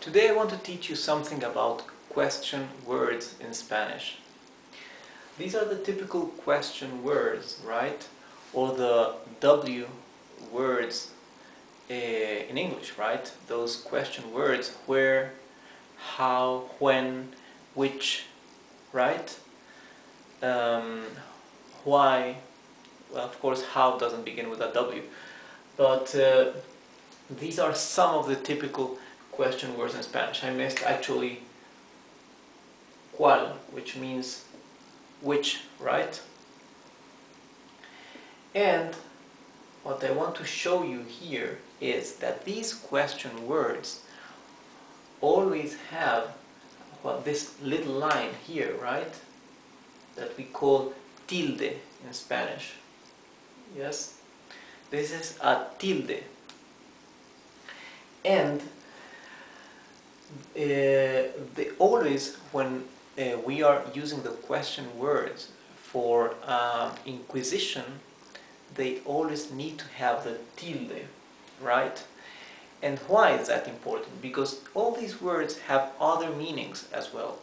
Today I want to teach you something about question words in Spanish. These are the typical question words, right? Or the W words in English, right? Those question words: where, how, when, which, right? Why. Well, of course, how doesn't begin with a W, but these are some of the typical question words in Spanish. I missed actually cuál, which means which, right? And what I want to show you here is that these question words always have this little line here, right? That we call tilde in Spanish. Yes? This is a tilde. And always when we are using the question words for inquisition, they always need to have the tilde, right? And why is that important? Because all these words have other meanings as well.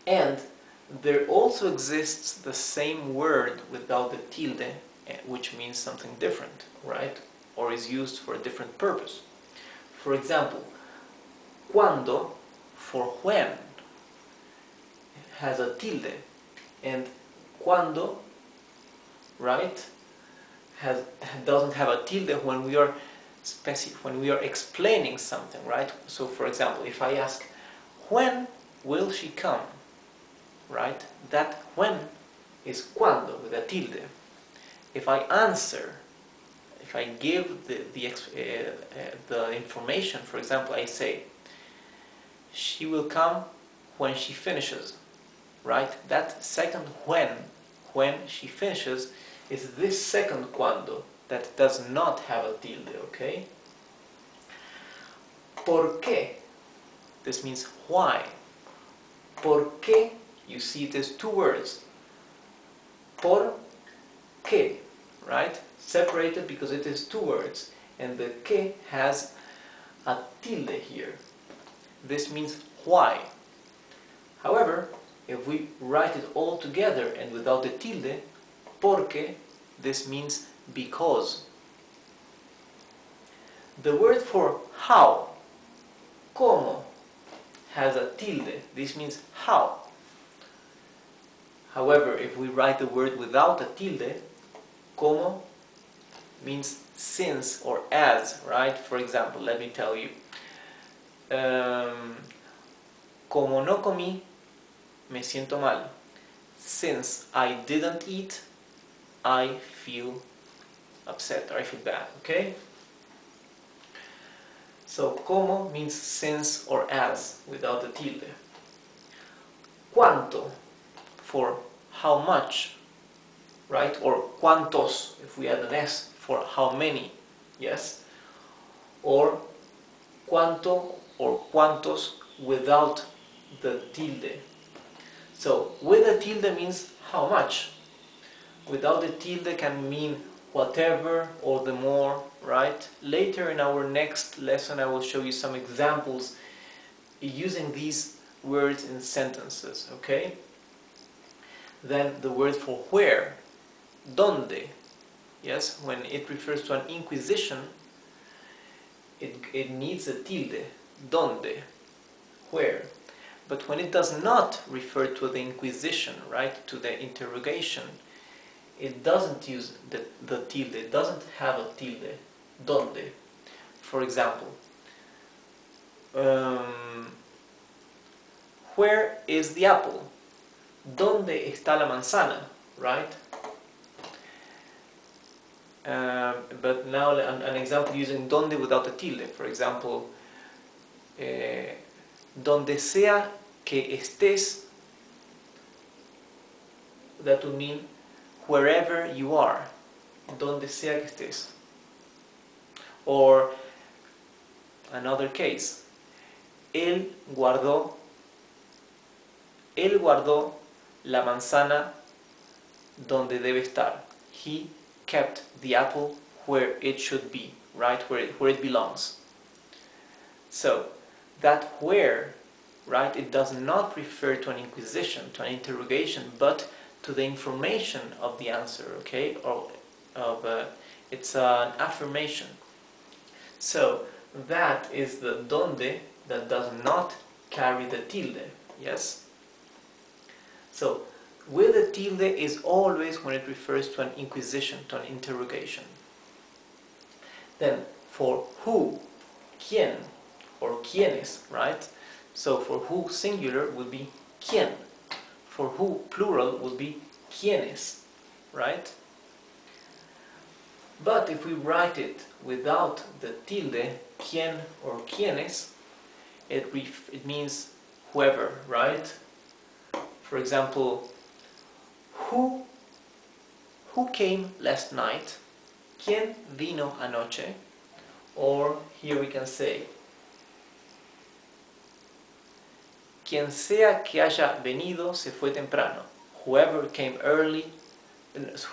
And there also exists the same word without the tilde, which means something different, right? Or is used for a different purpose. For example, cuando for when has a tilde, and cuando, right, doesn't have a tilde when we are explaining something, right? So for example, if I ask, when will she come, right, that when is cuando with a tilde. If I answer, if I give the information, for example, I say, she will come when she finishes, right? That second when she finishes, is this second cuando that does not have a tilde, okay? ¿Por qué? This means why. ¿Por qué? You see it as two words. ¿Por qué? Right? Separated because it is two words. And the que has a tilde here. This means why. However, if we write it all together and without the tilde, porque, this means because. The word for how, como, has a tilde. This means how. However, if we write the word without a tilde, como means since or as, right? For example, let me tell you. Como no comí, me siento mal. Since I didn't eat, I feel upset or I feel bad, okay? So, como means since or as without the tilde. Cuánto for how much, right? Or cuántos if we add an S for how many, yes? Or cuánto or cuántos without the tilde. So, with the tilde means how much. Without the tilde can mean whatever or the more, right? Later in our next lesson I will show you some examples using these words in sentences, okay? Then the word for where, donde, yes? When it refers to an inquisition, it needs a tilde, donde, where. But when it does not refer to the inquisition, right, to the interrogation, it doesn't use the tilde, it doesn't have a tilde, donde. For example, where is the apple? ¿Dónde está la manzana? Right? But now an example using donde without a tilde. For example, donde sea que estés, that would mean wherever you are, donde sea que estés. Or another case, él guardó la manzana donde debe estar. He kept the apple where it should be, right? Where it belongs. So, that where, right, it does not refer to an inquisition, to an interrogation, but to the information of the answer, okay, or of it's an affirmation. So that is the donde that does not carry the tilde, yes? So with the tilde is always when it refers to an inquisition, to an interrogation. Then for who, quién, or quiénes, right? So for who singular would be quién. For who plural would be quiénes, right? But if we write it without the tilde, quién or quiénes, it means whoever, right? For example, who came last night? ¿Quién vino anoche? Or here we can say, quien sea que haya venido se fue temprano. Whoever came early,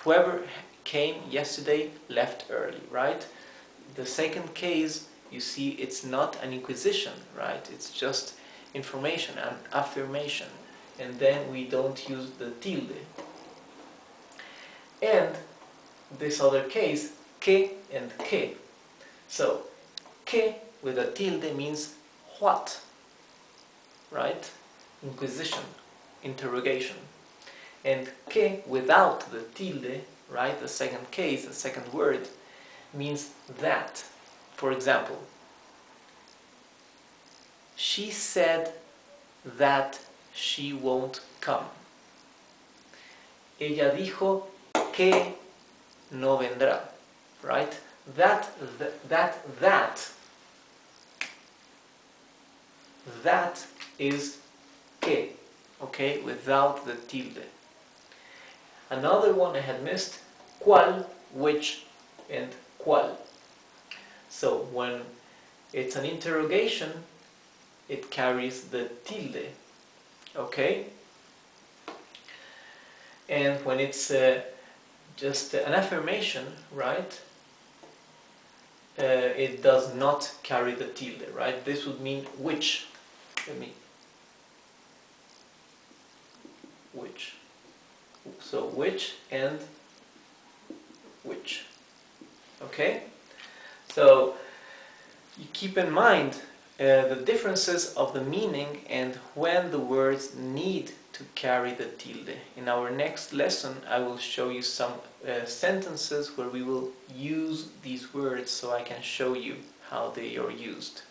whoever came yesterday left early, right? The second case, you see, it's not an inquisition, right? It's just information, an affirmation. And then we don't use the tilde. And this other case, que and que. So, que with a tilde means what, right? Inquisition, interrogation. And que without the tilde, right, the second case, the second word, means that. For example, she said that she won't come. Ella dijo que no vendrá, right? That is que, okay, without the tilde. Another one I had missed, cuál, which, and cuál. So when it's an interrogation, it carries the tilde, okay? And when it's just an affirmation, right, it does not carry the tilde, right? This would mean which. Which. So which and which. Okay? So you keep in mind the differences of the meaning and when the words need to carry the tilde. In our next lesson, I will show you some sentences where we will use these words so I can show you how they are used.